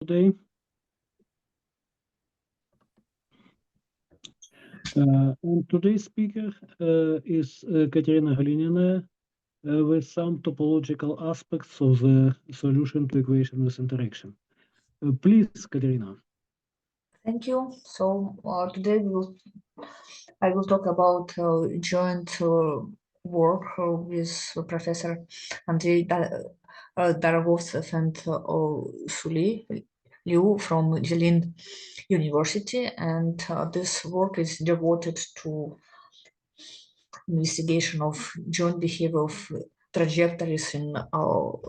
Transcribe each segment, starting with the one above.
Today. And today's speaker is Kateryna Hlyniana with some topological aspects of the solution to equation with interaction. Please, Kateryna. Thank you. So today I will talk about joint work with Professor Andrei Dorogovtsev and Liu from Yelin University, and this work is devoted to investigation of joint behavior of trajectories in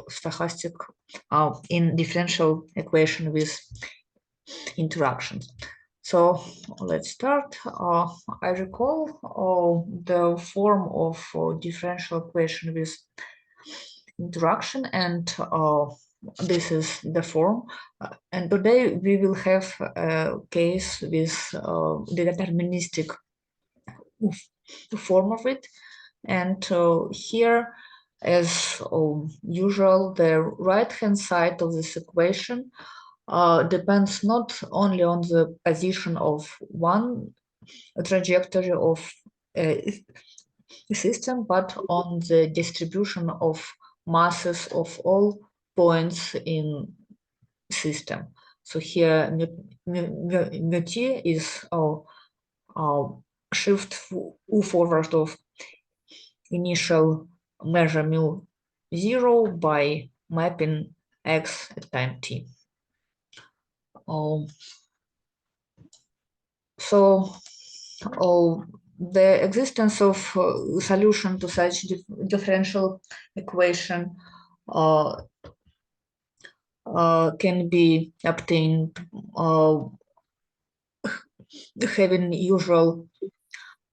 stochastic in differential equation with interactions. So let's start. I recall the form of differential equation with interaction, and this is the form. And today we will have a case with the deterministic form of it. And here, as usual, the right-hand side of this equation depends not only on the position of one trajectory of a system, but on the distribution of masses of all points in system. So here mu t is shift forward of initial measure mu0 by mapping x at time t. So the existence of solution to such differential equation can be obtained having usual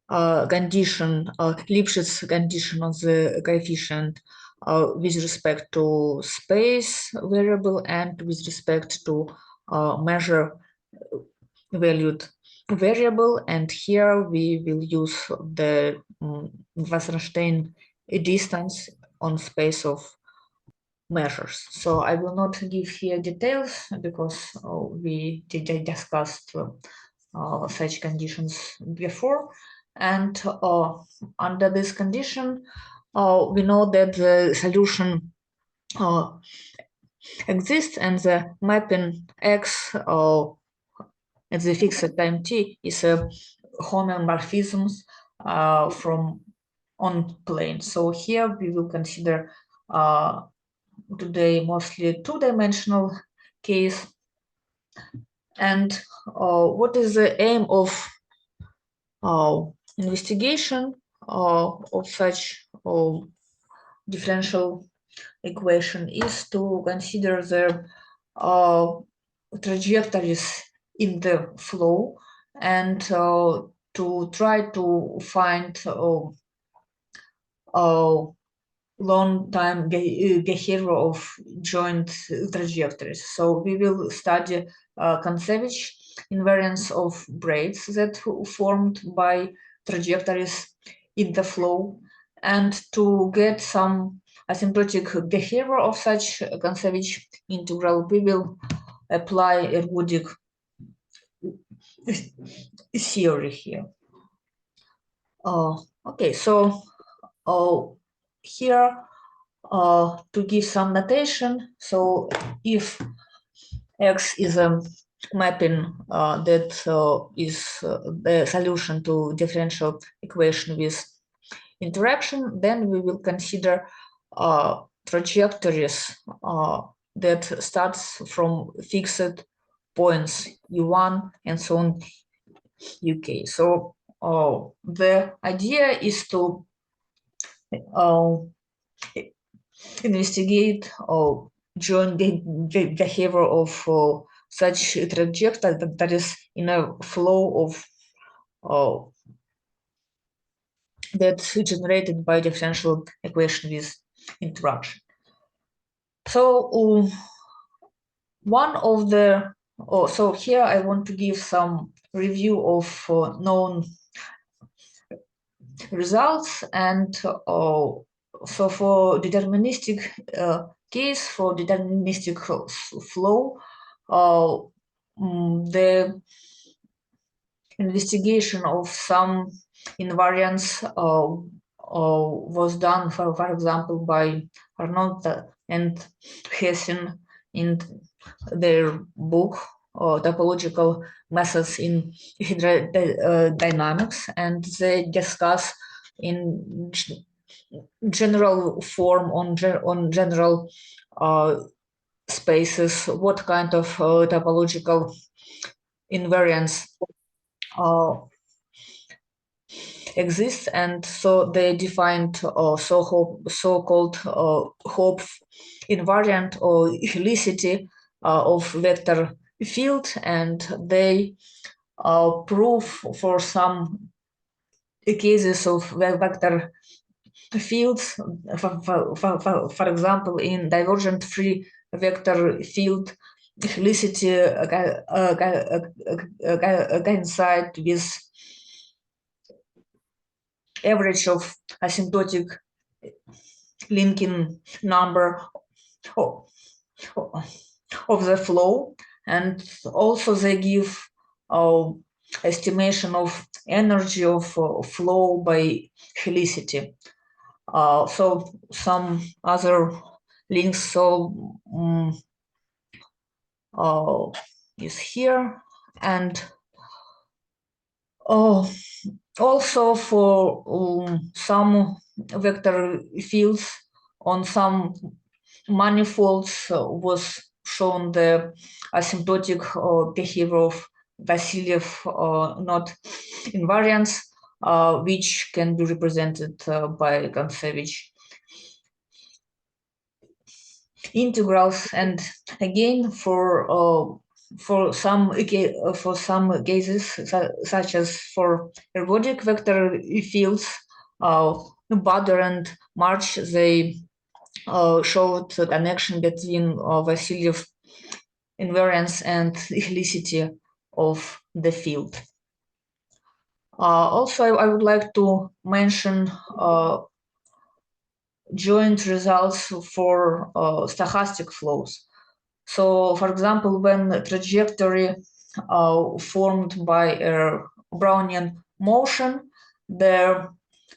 condition, Lipschitz condition of the coefficient with respect to space variable and with respect to measure valued variable. And here we will use the Wasserstein distance on space of measures. So I will not give here details because we discussed such conditions before. And under this condition, we know that the solution exists, and the mapping x at the fixed time t is a homomorphism from on plane. So here we will consider today mostly two-dimensional case. And what is the aim of investigation of such differential equation is to consider the trajectories in the flow and to try to find long time behavior of joint trajectories. So we will study Kontsevich invariance of braids that formed by trajectories in the flow, and to get some asymptotic behavior of such Kontsevich integral, we will apply ergodic theory here. Okay, so here to give some notation. So if x is a mapping that is the solution to differential equation with interaction, then we will consider trajectories that starts from fixed points u1 and so on uk. So the idea is to investigate joint behavior of such trajectory that is in a flow of that's generated by differential equation with interaction. So one of the so here I want to give some review of known results. And so for deterministic case, for deterministic flow, the investigation of some invariants was done, for example, by Arnold and Hessin in their book Topological Methods in Hydrodynamics, and they discuss in general form on general spaces what kind of topological invariants exists, and so they defined so-called Hopf invariant or helicity of vector field, and they prove for some cases of vector fields, for example, in divergent free vector field, helicity coincide with average of asymptotic linking number of the flow, and also they give estimation of energy of flow by helicity. So some other links is here, and also for some vector fields on some manifolds was shown the asymptotic behavior of Vasiliev knot invariants, which can be represented by Kontsevich integrals. And again, for some cases, such as for ergodic vector fields, Bader and March, they showed the connection between Vasiliev invariance and helicity of the field. Also, I would like to mention joint results for stochastic flows. So, for example, when the trajectory formed by a Brownian motion, the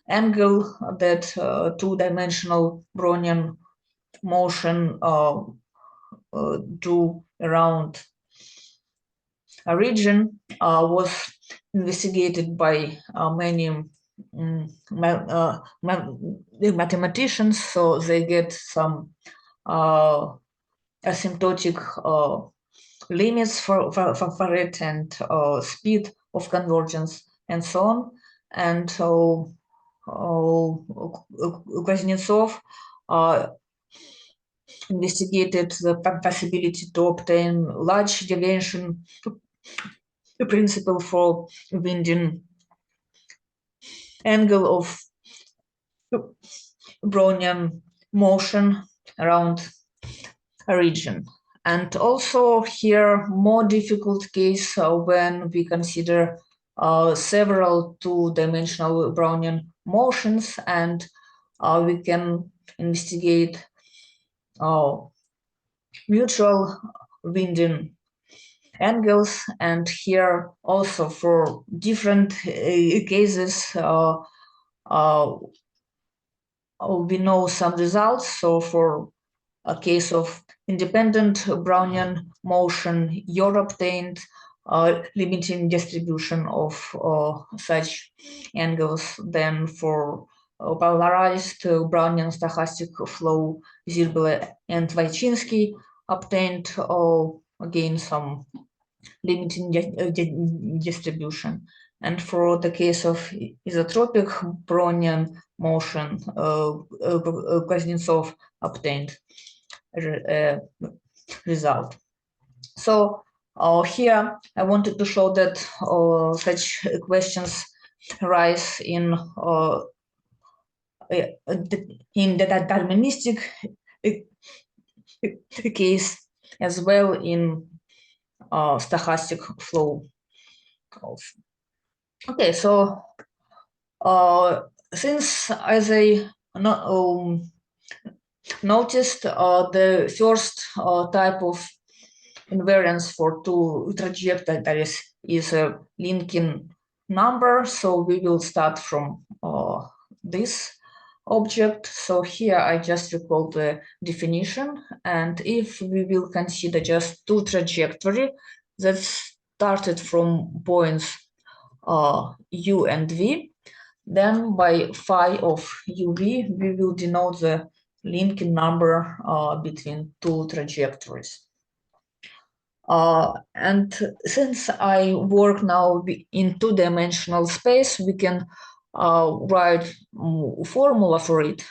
angle that two-dimensional Brownian motion do around a region was investigated by many mathematicians, so they get some asymptotic limits for it, and speed of convergence, and so on. And so Kuznetsov investigated the possibility to obtain large deviation principle for winding angle of Brownian motion around a region. And also here, more difficult case when we consider several two-dimensional Brownian motions, and we can investigate mutual winding angles. And here also for different cases we know some results. So for a case of independent Brownian motion, you're obtained limiting distribution of such angles. Then for polarized Brownian stochastic flow, Zirbel and Wychinsky obtained again some limiting distribution. And for the case of isotropic Brownian motion, Kuznetsov obtained result. So here I wanted to show that such questions arise in the deterministic case as well in stochastic flow. Okay, so since as I noticed the first type of invariance for two trajectories is a linking number. So we will start from this object. So here I just recall the definition. And if we will consider just two trajectories that started from points u and v, then by phi of uv, we will denote the linking number between two trajectories. And since I work now in two-dimensional space, we can write formula for it.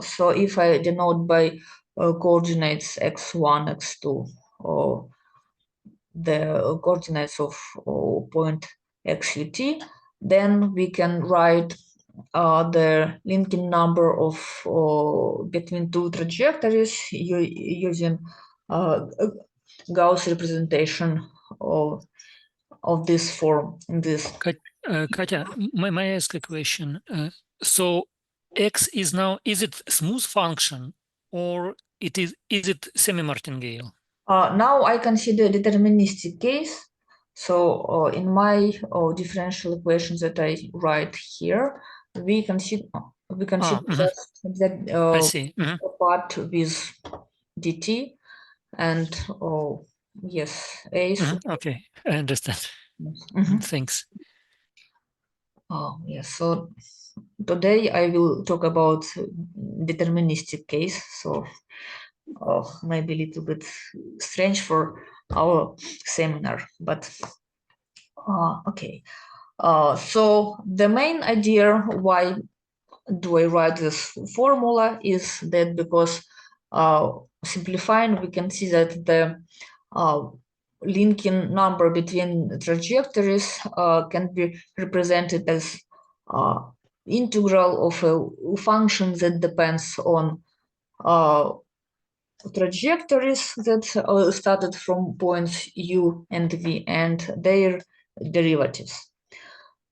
So if I denote by coordinates x1, x2, or the coordinates of point xut, then we can write the linking number of between two trajectories using Gauss representation of this form. In this. Katya, may I ask a question? So x is now, is it smooth function or is it semi-martingale? Now I consider deterministic case. So in my differential equations that I write here, we consider that I see. part with dt and yes, a. Okay, I understand. Thanks. Yes, so today I will talk about deterministic case. So maybe a little bit strange for our seminar, but okay. So the main idea why do I write this formula is that because simplifying, we can see that the linking number between trajectories can be represented as integral of a function that depends on trajectories that started from points u and v and their derivatives.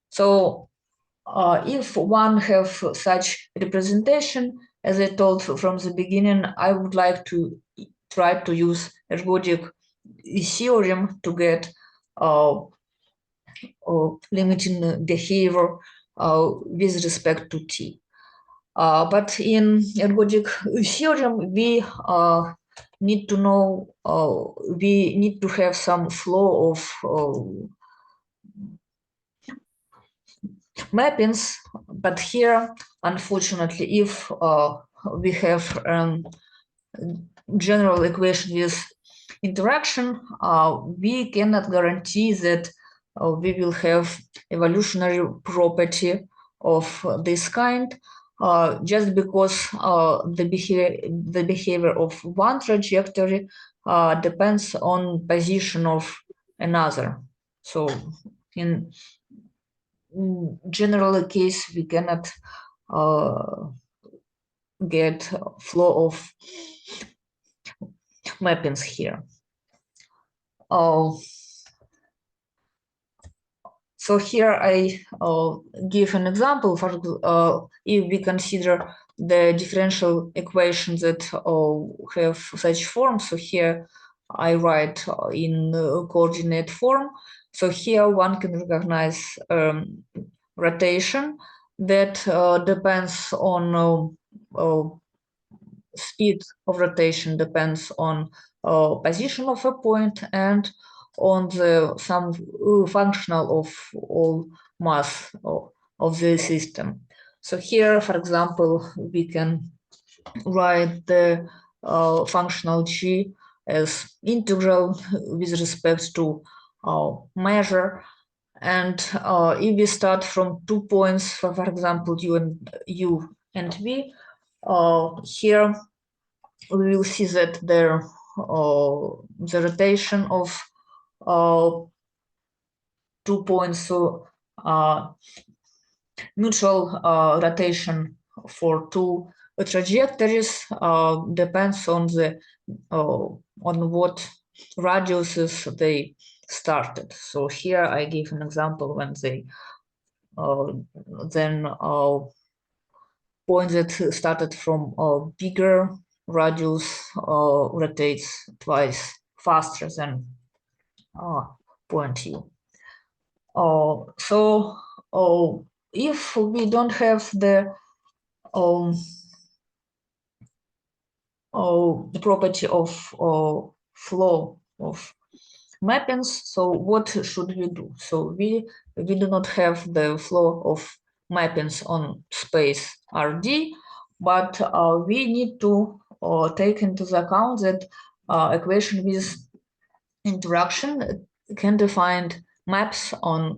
So if one have such representation, as I told from the beginning, I would like to try to use ergodic theorem to get limiting behavior with respect to t. But in ergodic theorem, we need to know, we need to have some flow of mappings. But here, unfortunately, if we have general equation with interaction, we cannot guarantee that we will have evolutionary property of this kind, just because the behavior of one trajectory depends on position of another. So in general case, we cannot get flow of mappings here. So here I give an example. For if we consider the differential equations that have such form, so here I write in coordinate form. So here one can recognize rotation that depends on speed of rotation depends on position of a point and on the some functional of all mass of the system. So here, for example, we can write the functional g as integral with respect to measure. And if we start from 2 points, for example, u and v, here we will see that the rotation of 2 points, so mutual rotation for two trajectories depends on the on what radiuses they started. So here I give an example when they then point that started from a bigger radius rotates twice faster than point U. So if we don't have the property of flow of mappings, so what should we do? So we do not have the flow of mappings on space RD, but we need to take into the account that equation with interaction can define maps on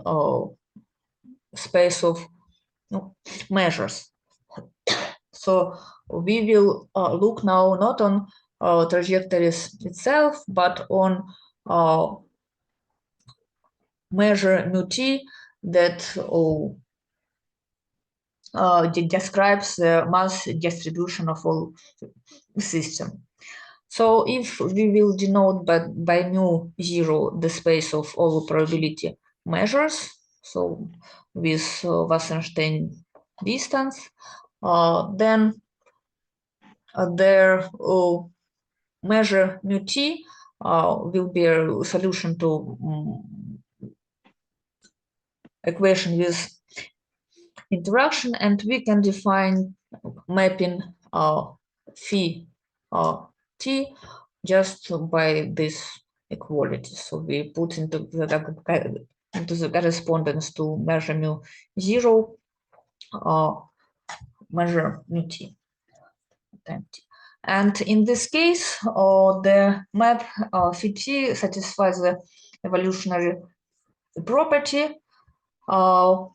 space of measures. So we will look now not on trajectories itself, but on measure mu t that describes the mass distribution of all system. So if we will denote by mu 0 the space of all probability measures, so with Wasserstein distance, then their measure mu t will be a solution to equation with interaction, and we can define mapping phi t just by this equality. So we put into the correspondence to measure mu 0 measure mu t. And in this case, the map phi t satisfies the evolutionary property of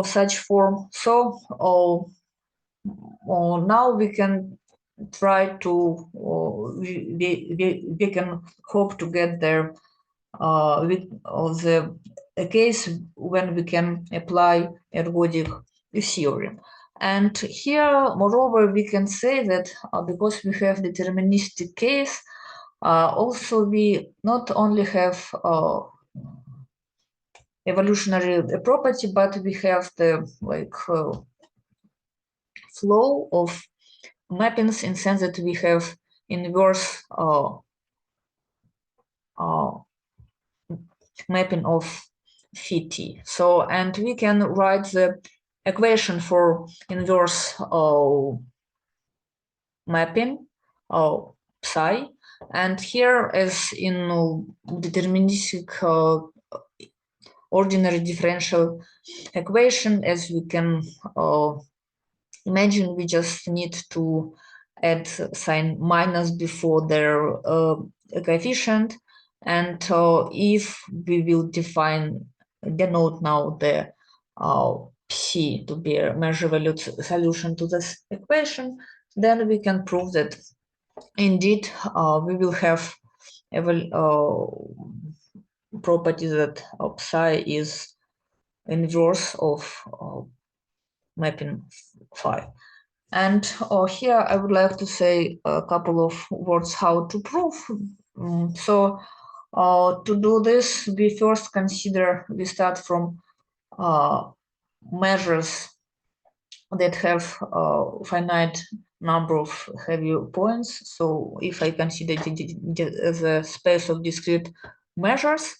such form. So now we can try to we can hope to get there with the case when we can apply ergodic theorem. And here, moreover, we can say that because we have deterministic case, also we not only have evolutionary property, but we have the flow of mappings in sense that we have inverse mapping of phi t. So, and we can write the equation for inverse mapping psi, and here, as in deterministic ordinary differential equation, as we can imagine, we just need to add sign minus before their coefficient, and if we will denote now the psi to be a measure-valued solution to this equation, then we can prove that indeed we will have property that psi is inverse of mapping phi. And here I would like to say a couple of words how to prove. So to do this, we first we start from measures that have finite number of heavy points. So if I consider the space of discrete measures,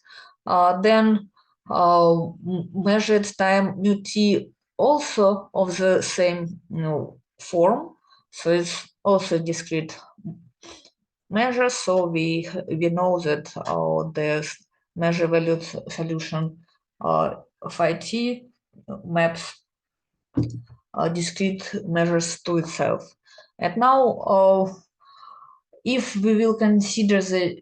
then measured time mu t also of the same form. So it's also discrete measure. So we know that the measure valued solution phi t maps discrete measures to itself. And now, if we will consider the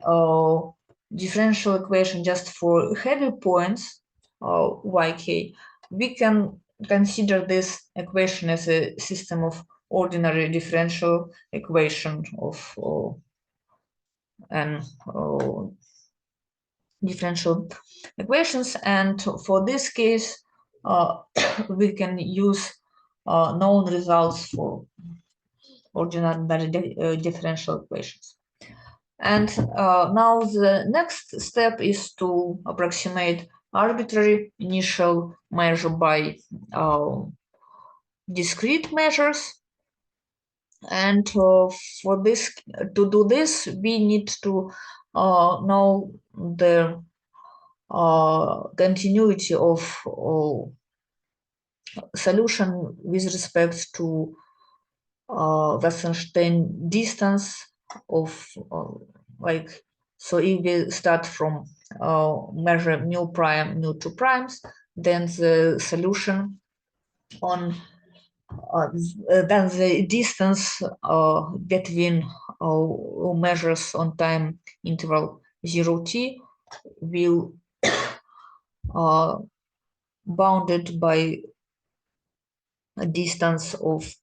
differential equation just for heavy points, yk, we can consider this equation as a system of ordinary differential equation of differential equations. And for this case, we can use known results for ordinary differential equations. And now the next step is to approximate arbitrary initial measure by discrete measures. And for this, to do this, we need to know the continuity of solution with respect to Wasserstein distance of like, so if we start from measure mu prime, mu 2 primes, then the solution on then the distance between measures on time interval 0t will bounded by a distance of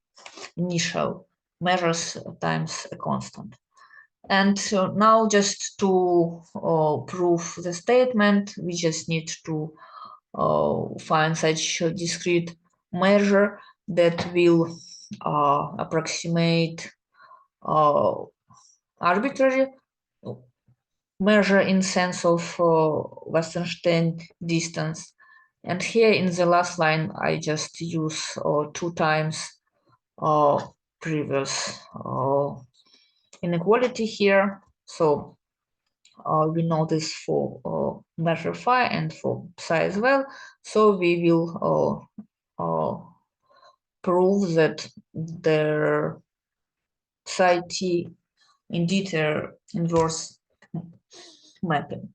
initial measures times a constant. And so now, just to prove the statement, we just need to find such a discrete measure that will approximate arbitrary measure in sense of Wasserstein distance. And here in the last line, I just use 2 times previous inequality here. So we know this for measure phi and for psi as well. So we will prove that the psi t indeed inverse mapping.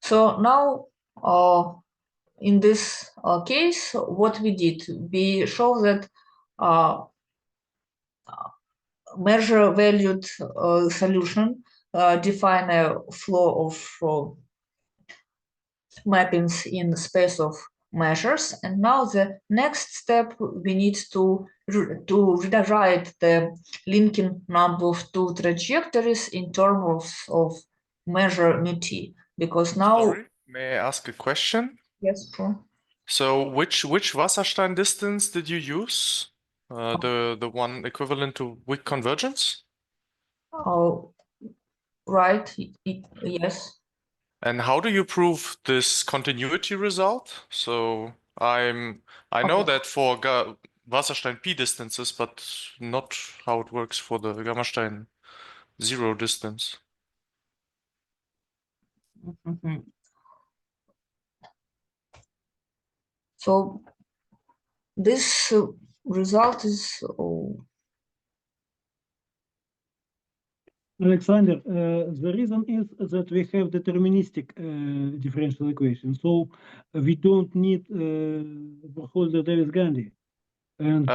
So now in this case, what we did, we show that measure valued solution define a flow of mappings in the space of measures. And now the next step, we need to rewrite the linking number of two trajectories in terms of measure mu t, because now. Sorry, may I ask a question? Yes, sure. So which Wasserstein distance did you use? The one equivalent to weak convergence? Oh, right. Yes. And how do you prove this continuity result? So I know Okay. that for Wasserstein p distances, but not how it works for the Gammastein zero distance. Mm-hmm. So this result is Alexander, the reason is that we have deterministic differential equation, so we don't need Burkholder-Davis-Gandhi, and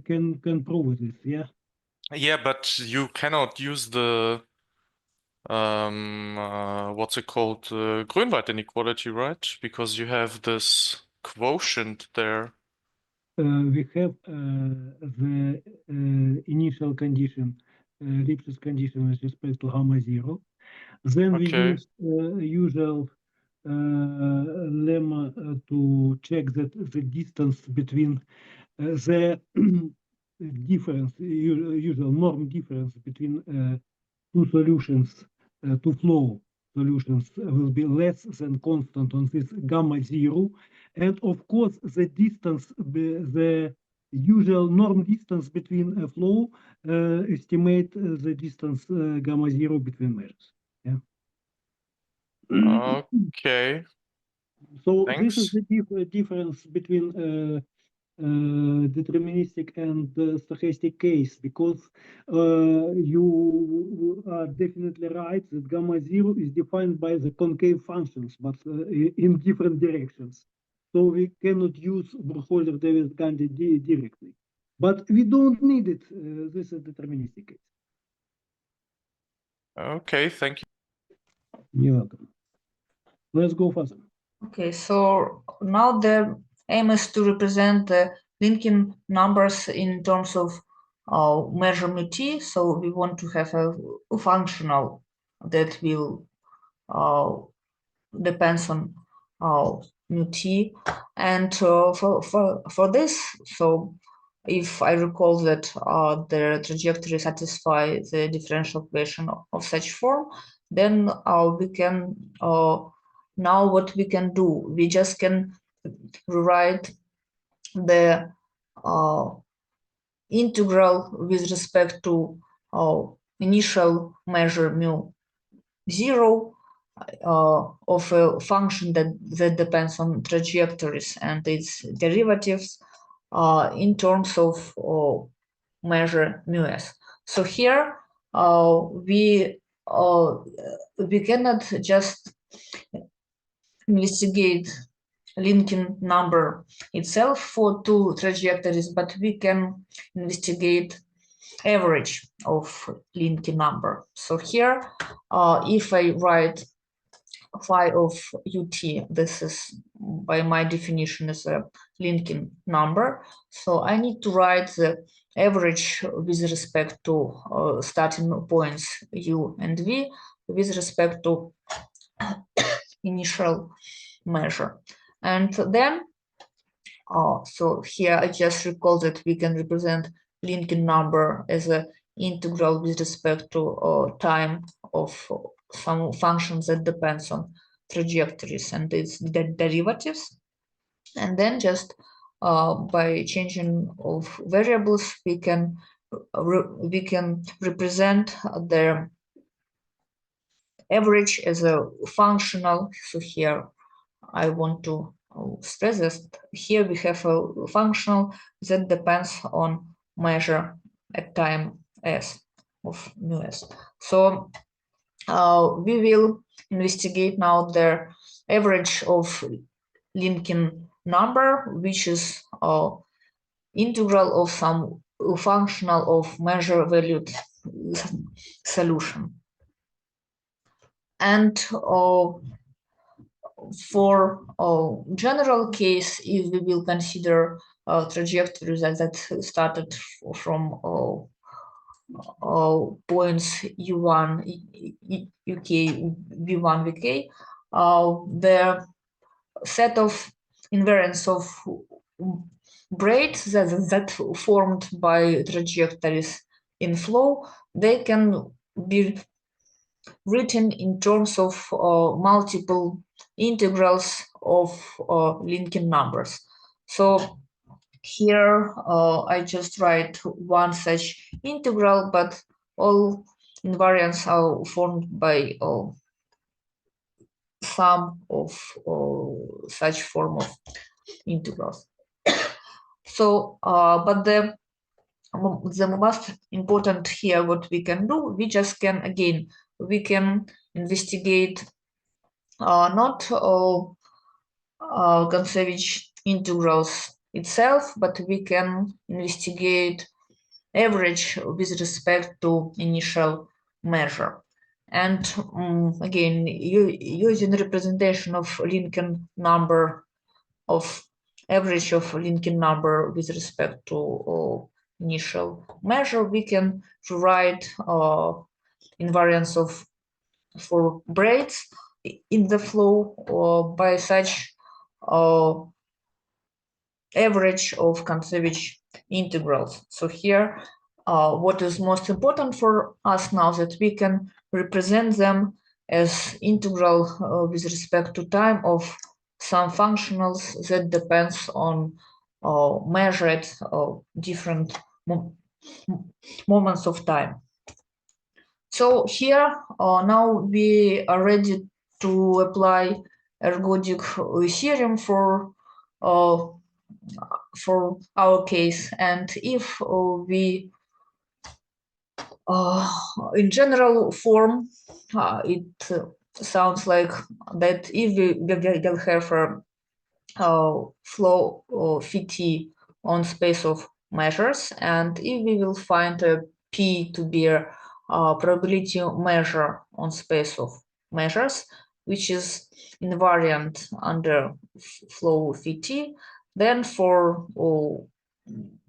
can prove this. Yeah. Yeah, but you cannot use the what's it called, Grönwald inequality, right? Because you have this quotient there. We have the initial condition, Lipschitz condition with respect to gamma 0. Then we Okay. use usual lemma to check that the distance between the difference, usual norm difference between two solutions, two flow solutions will be less than constant on this gamma 0. And of course, the distance, the usual norm distance between a flow, estimate the distance gamma 0 between measures. Yeah. Okay. So Thanks. this is the difference between deterministic and stochastic case, because you are definitely right that gamma 0 is defined by the concave functions, but in different directions. So we cannot use Burkholder-Davis-Gandhi directly. But we don't need it. This is deterministic case. Okay, thank you. You're welcome. Let's go further. okay. So now the aim is to represent the linking numbers in terms of measure mu t. So we want to have a functional that will depends on mu t. And for this, so if I recall that the trajectory satisfy the differential equation of such form, then we can now what we can do, we just can rewrite the integral with respect to initial measure mu 0 of a function that depends on trajectories and its derivatives in terms of measure mu s. So here we cannot just investigate linking number itself for two trajectories, but we can investigate average of linking number. So here, if I write phi of ut, this is by my definition is a linking number. So I need to write the average with respect to starting points u and v with respect to initial measure. And then, so here I just recall that we can represent linking number as an integral with respect to time of some functions that depends on trajectories and its derivatives. And then just by changing of variables, we can represent the average as a functional. So here I want to stress this. Here we have a functional that depends on measure at time s of mu s. So we will investigate now the average of linking number, which is integral of some functional of measure valued solution. And for general case, if we will consider trajectories that started from points u1, uk, v1, vk, the set of invariants of braids that formed by trajectories in flow, they can be written in terms of multiple integrals of linking numbers. So here I just write one such integral, but all invariants are formed by sum of such form of integrals. So, but the most important here, what we can do, we just can, again, we can investigate not Kontsevich integrals itself, but we can investigate average with respect to initial measure. And again, using representation of linking number, of average of linking number with respect to initial measure, we can write invariance of for braids in the flow by such average of Kontsevich integrals. So here, what is most important for us now that we can represent them as integral with respect to time of some functionals that depends on measured different moments of time. So here now we are ready to apply ergodic theorem for our case, and if we in general form, it sounds like that if we will have a flow Phi on space of measures, and if we will find a P to be a probability measure on space of measures, which is invariant under flow Phi, then for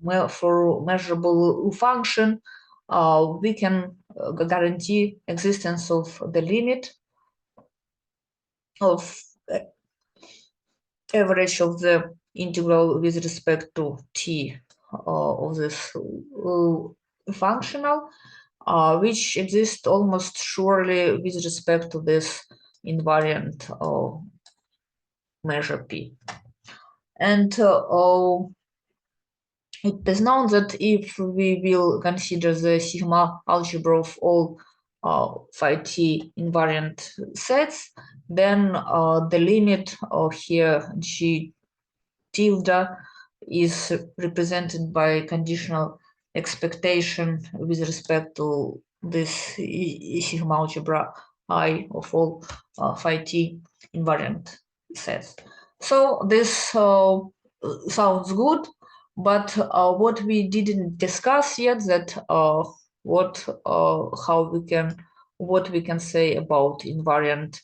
measurable function, we can guarantee existence of the limit of average of the integral with respect to t of this functional, which exists almost surely with respect to this invariant measure p. And it is known that if we will consider the sigma algebra of all phi t invariant sets, then the limit here g tilde is represented by conditional expectation with respect to this sigma algebra I of all phi t invariant sets. So this sounds good, but what we didn't discuss yet that what we can say about invariant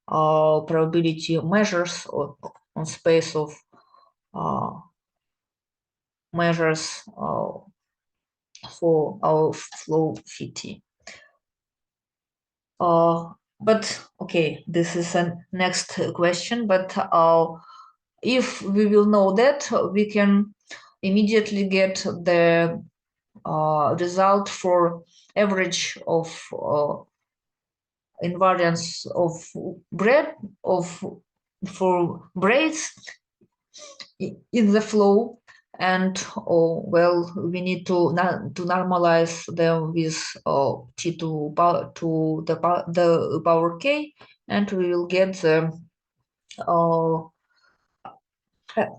probability measures on space of measures for our flow phi t. But okay, this is a next question. But if we will know that, we can immediately get the result for average of invariance of for braids in the flow, and well, we need to normalize them with t to the power k, and we will get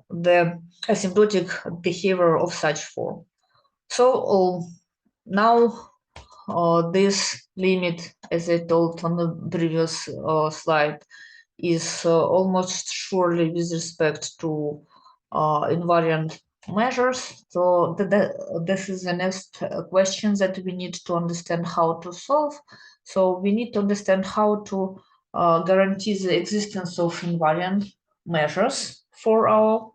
the asymptotic behavior of such form. So now this limit, as I told on the previous slide, is almost surely with respect to invariant measures. So this is the next question that we need to understand how to solve. So we need to understand how to guarantee the existence of invariant measures for our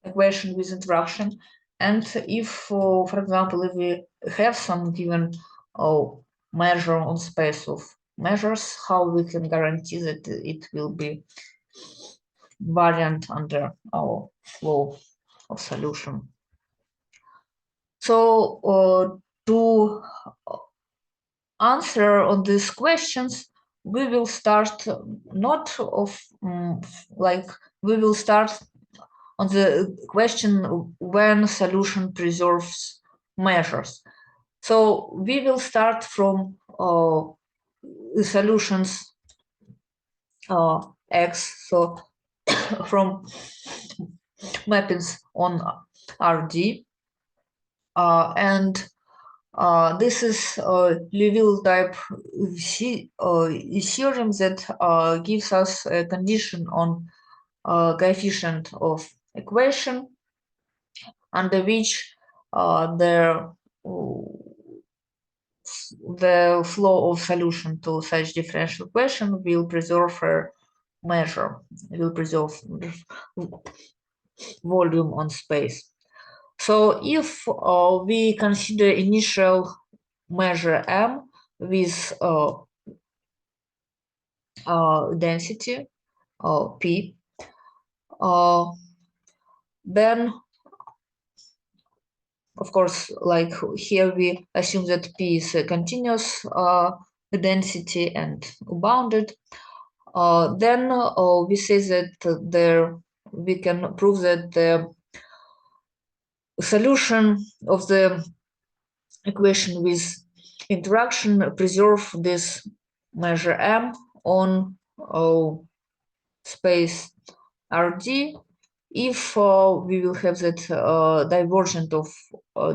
equation with interaction. And if, for example, if we have some given measure on space of measures, how we can guarantee that it will be invariant under our flow of solution. So to answer on these questions, we will start not of we will start on the question when solution preserves measures. So we will start from solutions X, so from mappings on RD, and this is Liouville type theorem that gives us a condition on coefficient of equation under which the flow of solution to such differential equation will preserve a measure, will preserve volume on space. So if we consider initial measure m with density p, then of course, like here we assume that p is a continuous density and bounded. Then we say that we can prove that the solution of the equation with interaction preserve this measure m on space RD if we will have that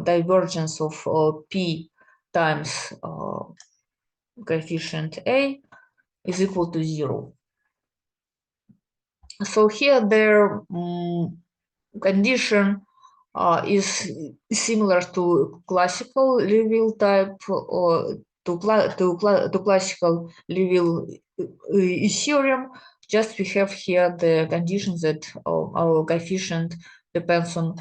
divergence of p times coefficient a is equal to 0. So here their condition is similar to classical Liouville type or to classical Liouville theorem. Just we have here the conditions that our coefficient depends on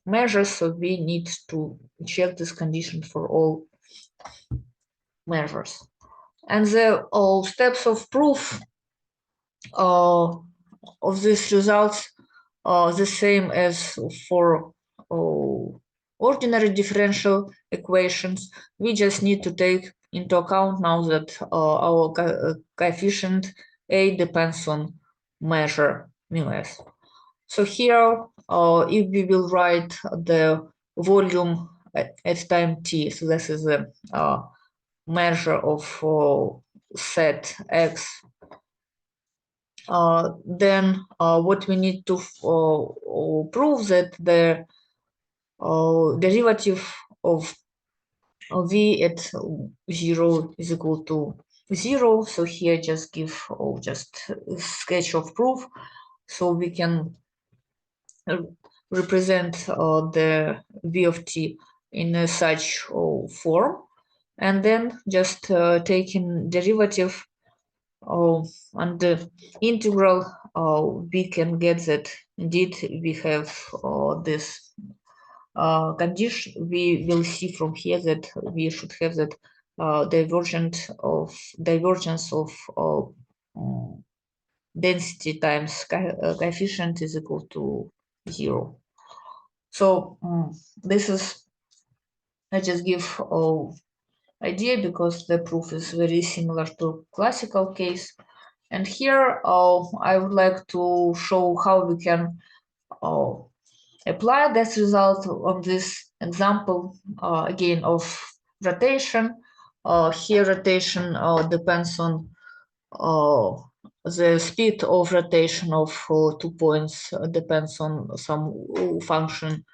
measures, so we need to check this condition for all measures. And the steps of proof of these results are the same as for ordinary differential equations. We just need to take into account now that our coefficient a depends on measure mu s. So here if we will write the volume at time t, so this is a measure of set x, then what we need to prove that the derivative of v at 0 is equal to 0. So here just give just a sketch of proof, so we can represent the v of t in such form, and then just taking derivative and the integral, we can get that indeed we have this condition. We will see from here that we should have that divergence of density times coefficient is equal to 0. So this is, I just give idea because the proof is very similar to classical case. And here I would like to show how we can apply this result on this example again of rotation. Here rotation depends on the speed of rotation of 2 points, depends on some function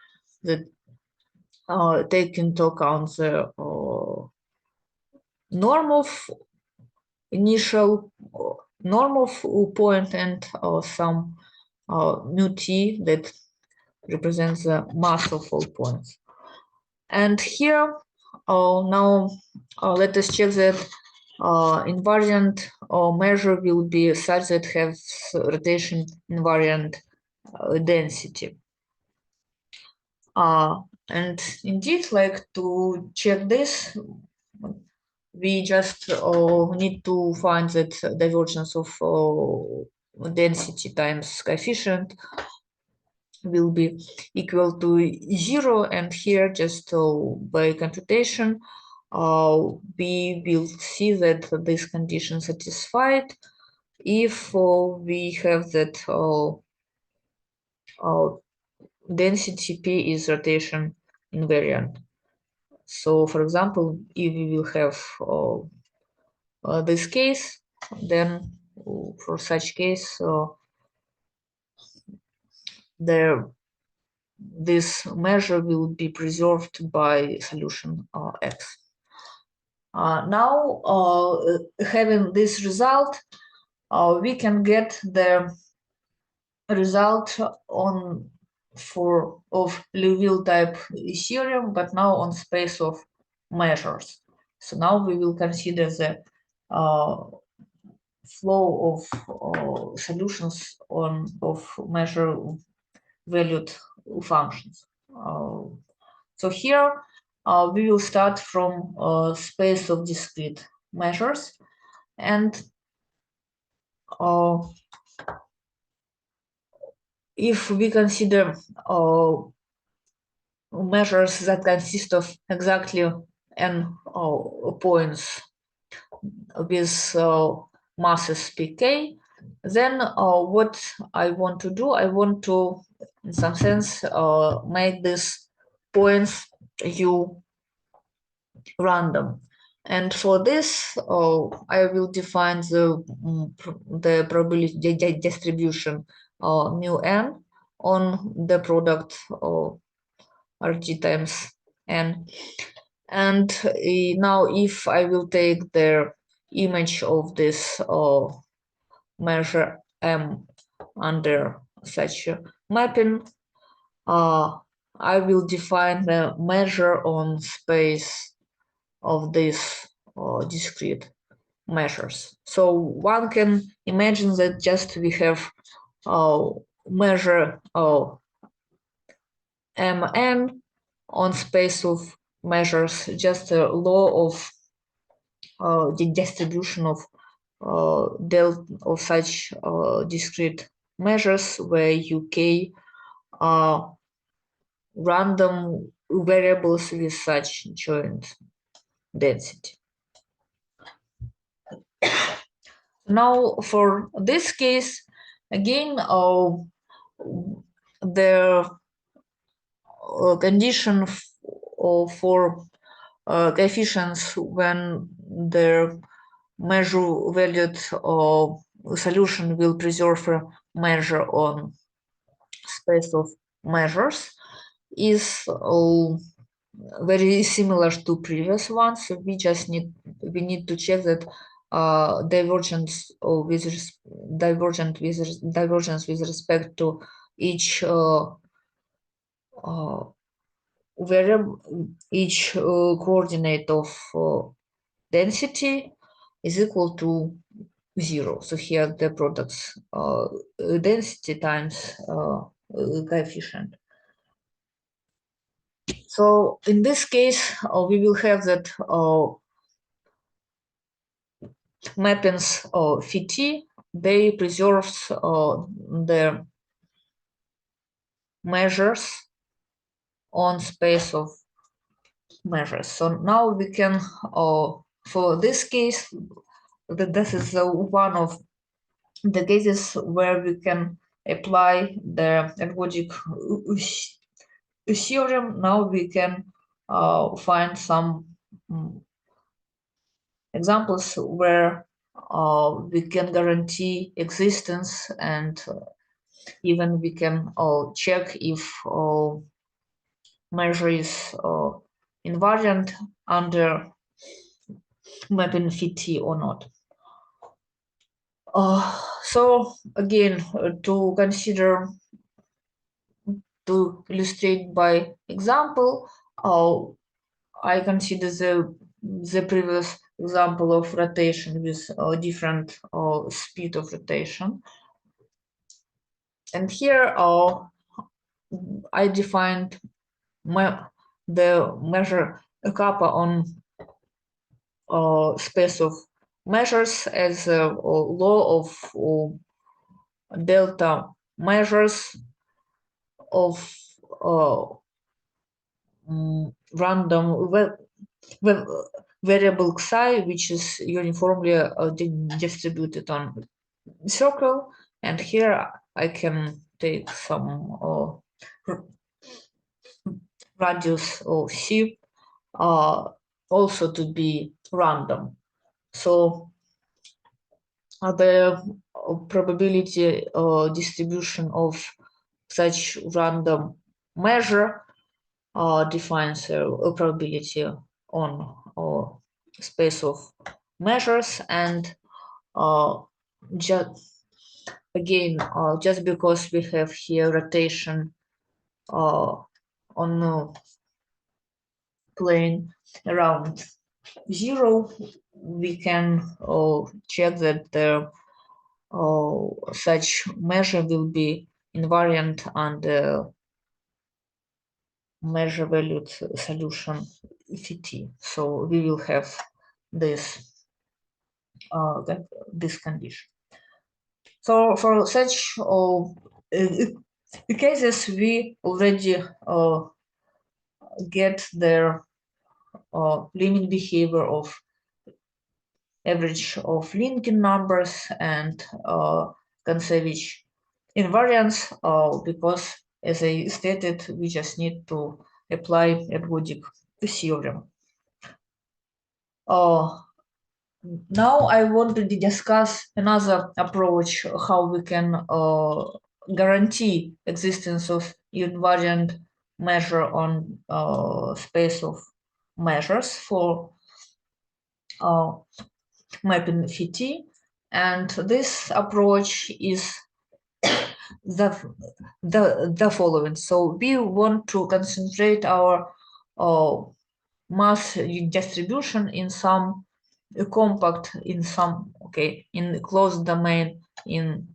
that take into account the norm of initial norm of point and some mu t that represents the mass of all points. And here now let us check that invariant measure will be such that has rotation invariant density. And indeed, like to check this, we just need to find that divergence of density times coefficient will be equal to 0, and here just by computation we will see that this condition satisfied if we have that density p is rotation invariant. So for example, if we will have this case, then for such case this measure will be preserved by solution x. Now having this result, we can get the result of Liouville type theorem, but now on space of measures. So now we will consider the flow of solutions of measure valued functions. So here we will start from space of discrete measures, and if we consider measures that consist of exactly n points with masses pk, then what I want to do, I want to, in some sense, make these points u random. And for this, I will define the probability distribution mu n on the product RT times n. And now if I will take the image of this measure m under such a mapping, I will define the measure on space of these discrete measures. So one can imagine that just we have measure mn on space of measures, just a law of the distribution of delta of such discrete measures where uk are random variables with such joint density. Now for this case, again the condition for coefficients when the measure valued solution will preserve a measure on space of measures is very similar to previous ones. So we just need to check that divergence with respect to each variable, each coordinate of density is equal to 0. So here the product's density times coefficient. So in this case, we will have that mappings phi t, they preserves the measures on space of measures. So now we can, for this case, this is one of the cases where we can apply the ergodic theorem. Now we can find some examples where we can guarantee existence, and even we can check if measure is invariant under mapping phi t or not. So again, to illustrate by example, I consider the previous example of rotation with different speed of rotation. And here I defined the measure kappa on space of measures as a law of delta measures of random variable xi, which is uniformly distributed on circle. And here I can take some radius of c also to be random. So the probability distribution of such random measure defines a probability on space of measures. And just again, just because we have here rotation on the plane around 0, we can check that the such measure will be invariant under measure valued solution phi t. So we will have this this condition. So for such cases, we already get the limit behavior of average of linking numbers and Kontsevich invariance, because, as I stated, we just need to apply ergodic theorem. Now I want to discuss another approach how we can guarantee existence of invariant measure on space of measures for mapping phi t. And this approach is the following. So we want to concentrate our mass distribution in some compact, in some in closed domain in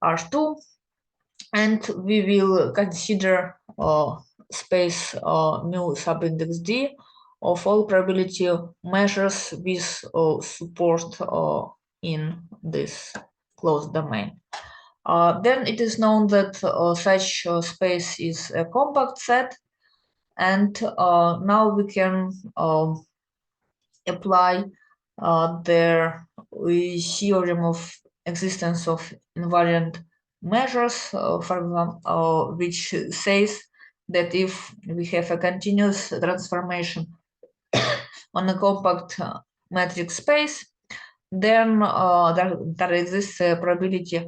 R2, and we will consider space mu subindex D of all probability measures with support in this closed domain. Then it is known that such space is a compact set, and now we can apply their theorem of existence of invariant measures, for example, which says that if we have a continuous transformation on a compact metric space, then there exists a probability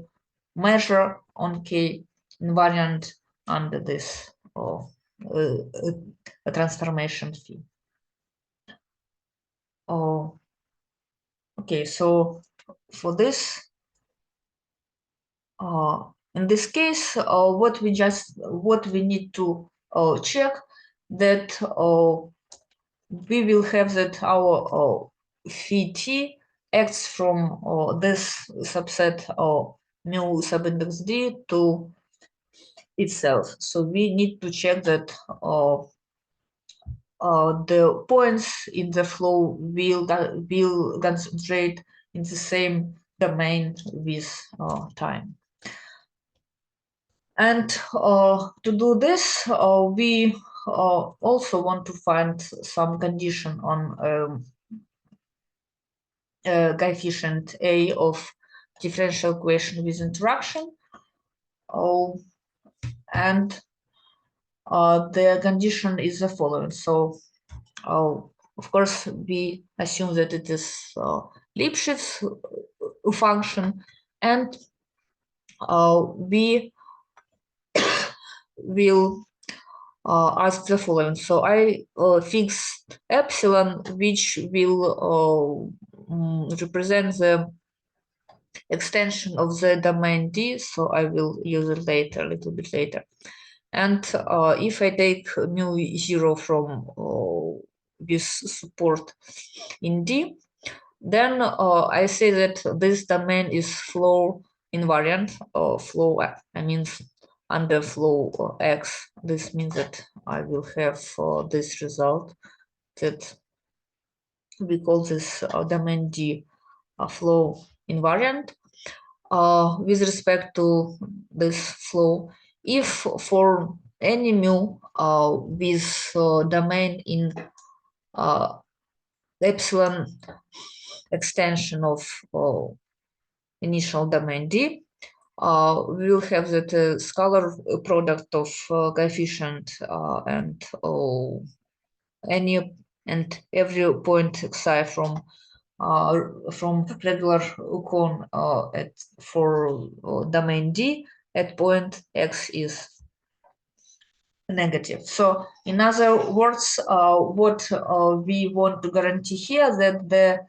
measure on K invariant under this transformation phi. Okay, so for this, in this case, what we need to check that we will have that our phi t acts from this subset mu subindex d to itself. So we need to check that the points in the flow will concentrate in the same domain with time. And to do this, we also want to find some condition on coefficient A of differential equation with interaction. And the condition is the following. So, of course, we assume that it is Lipschitz function, and we will ask the following. So I fixed epsilon, which will represent the extension of the domain D. So I will use it later, a little bit later. And if I take mu 0 from this support in D, then I say that this domain is flow invariant, flow, I mean under flow X. This means that I will have this result that we call this domain D flow invariant with respect to this flow. If for any mu with domain in epsilon extension of initial domain D, we will have that scalar product of coefficient and any and every point xi from regular cone for domain D at point x is negative. So in other words, what we want to guarantee here that the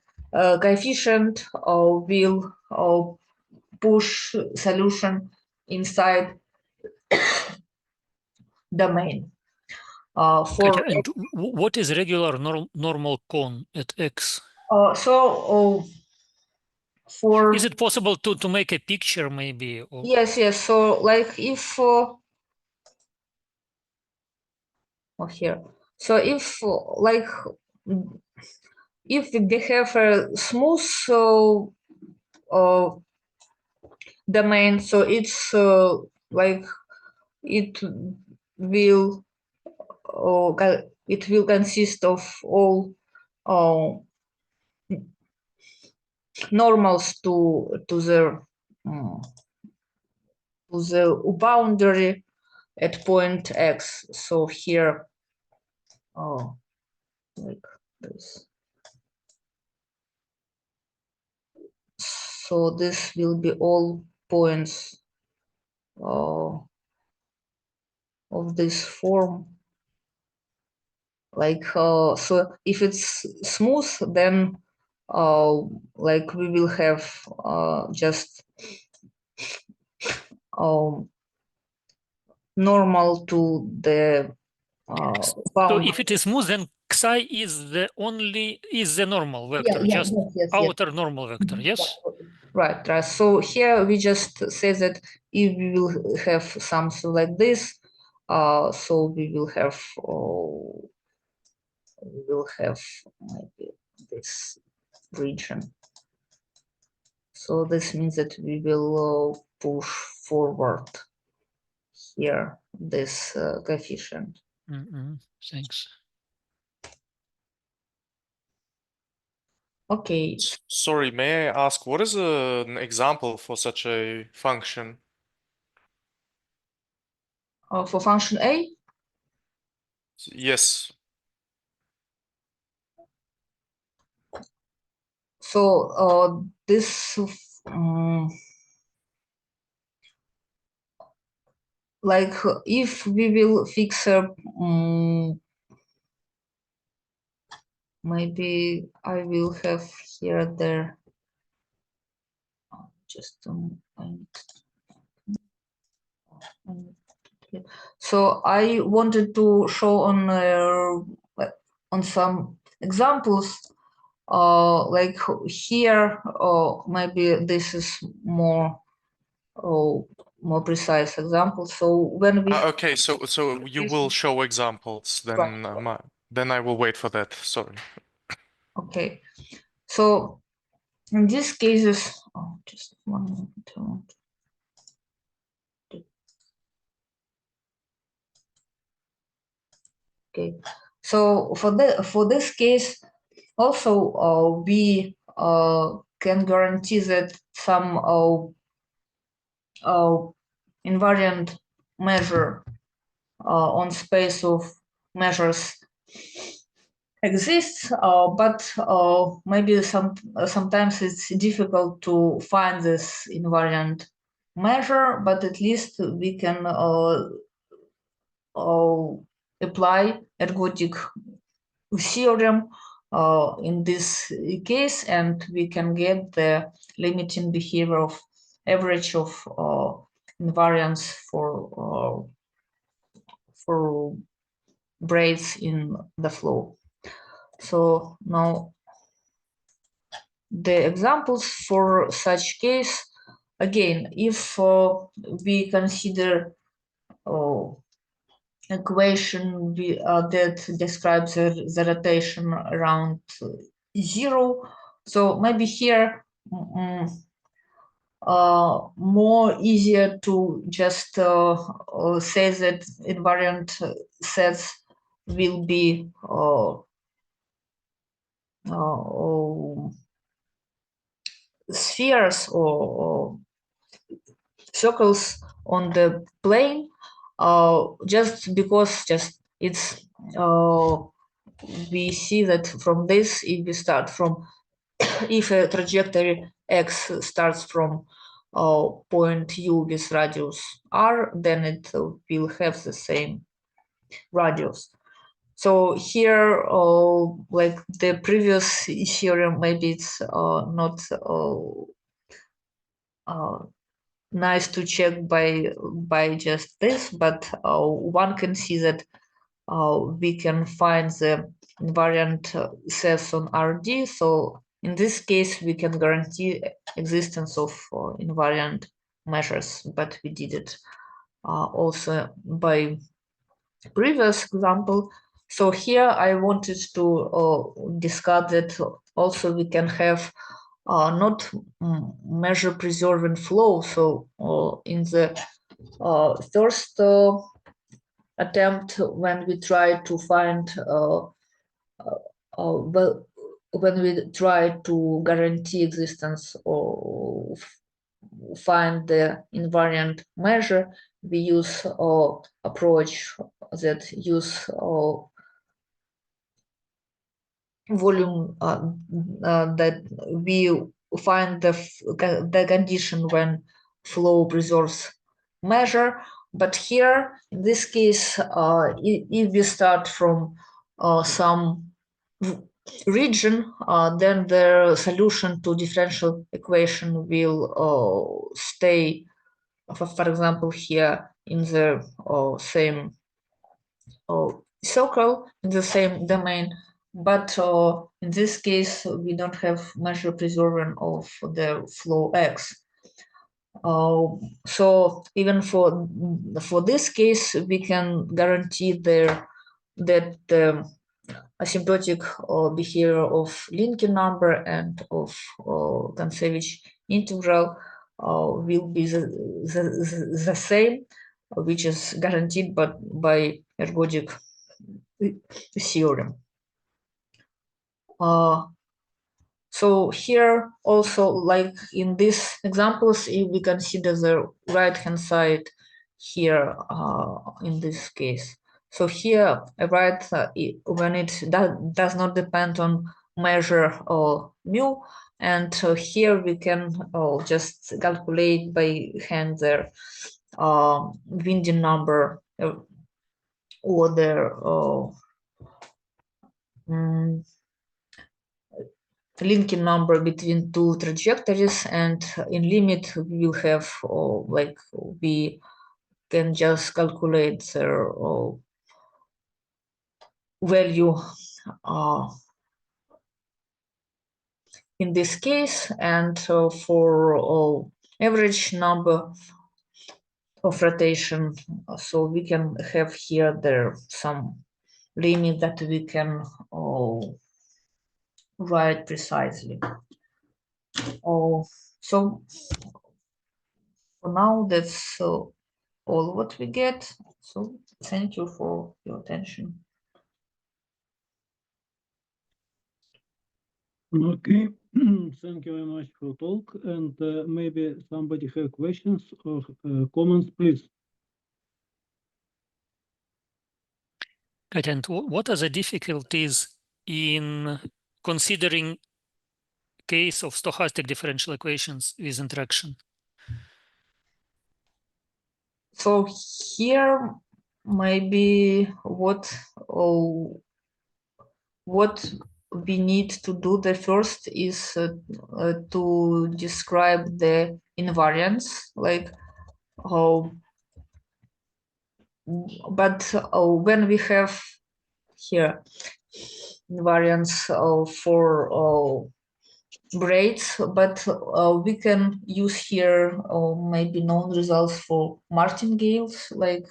coefficient will push solution inside domain. For And what is regular normal cone at x? For is it possible to make a picture maybe? Or... Yes. So like if here. So if like if they have a smooth domain, so it's like it will consist of all normals to the boundary at point x. So here, like this. So this will be all points of this form. Like so, if it's smooth, then like we will have just normal to the so if it is smooth, then xi is the normal vector, yes, outer normal vector, yes? Right. So here we just say that if we will have something like this, so we will have maybe this region. So this means that we will push forward here this coefficient. Thanks. Okay. Sorry, may I ask, what is an example for such a function? for function A? Yes. So this like if we will fix maybe I will have here there just so I wanted to show on some examples like here, or maybe this is more precise example. So when we Okay, so you will show examples, then then I will wait for that. Sorry. Okay, so in these cases, just 1 minute. Okay, so for this case, also we can guarantee that some invariant measure on space of measures exists, but maybe sometimes it's difficult to find this invariant measure, but at least we can apply ergodic theorem in this case, and we can get the limiting behavior of average of invariance for braids in the flow. So now the examples for such case, again, if we consider equation that describes the rotation around 0, so maybe here more easier to just say that invariant sets will be spheres or circles on the plane, just because it's we see that from this, if we start from if a trajectory x starts from point u with radius r, then it will have the same radius. So here, like the previous theorem, maybe it's not nice to check by just this, but one can see that we can find the invariant sets on RD. So in this case, we can guarantee existence of invariant measures, but we did it also by previous example. So here I wanted to discuss that also we can have not measure preserving flow. So in the first attempt, when we try to find when we try to guarantee existence or find the invariant measure, we use approach that use volume that we find the condition when flow preserves measure. But here, in this case, if we start from some region, then the solution to differential equation will stay, for example, here in the same circle, in the same domain. But in this case, we don't have measure preserving of the flow x. So even for this case, we can guarantee that the asymptotic behavior of linking number and of Kontsevich integral will be the same, which is guaranteed by ergodic theorem. So here also, like in these examples, if we consider the right-hand side here in this case. So here I write when it does not depend on measure or mu, and here we can just calculate by hand their winding number or their linking number between two trajectories, and in limit we will have like we can just calculate their value in this case, and for average number of rotation, so we can have here there some limit that we can write precisely. So for now that's all what we get. So thank you for your attention. Okay, thank you very much for talk, and maybe somebody have questions or comments, please. And what are the difficulties in considering case of stochastic differential equations with interaction? So here maybe what we need to do the first is to describe the invariance, like how. But when we have here invariance for braids, but we can use here maybe known results for martingales, like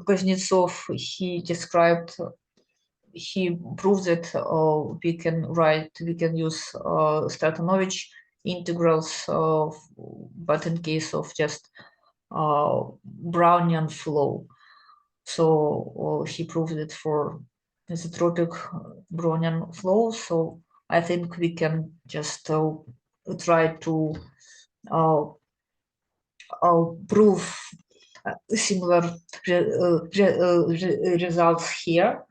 Kuznetsov, he proved that we can use Stratonovich integrals, but in case of just Brownian flow. So he proved it for isotropic Brownian flow. So I think we can just try to prove similar results here.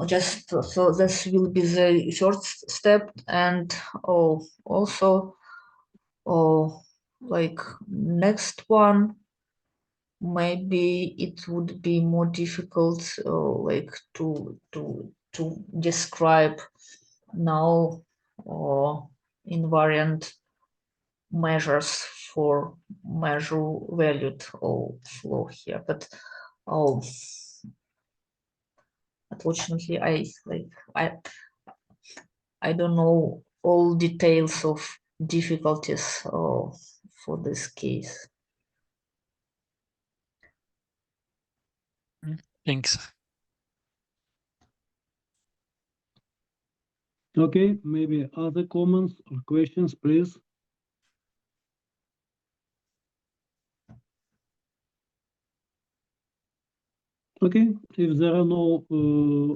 Just so this will be the first step, and also like next one, maybe it would be more difficult like to describe now invariant measures for measure valued flow here, but unfortunately I don't know all details of difficulties for this case. Thanks. Okay, maybe other comments or questions, please. Okay, if there are no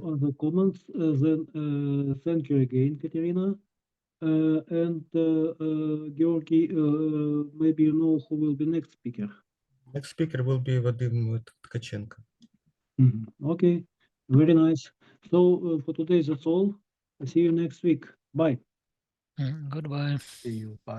other comments, then thank you again, Kateryna. And Georgy, maybe you know who will be next speaker. Next speaker will be Vadim Tkachenko. Okay, very nice. So for today, that's all. See you next week. Bye. Goodbye. See you. Bye.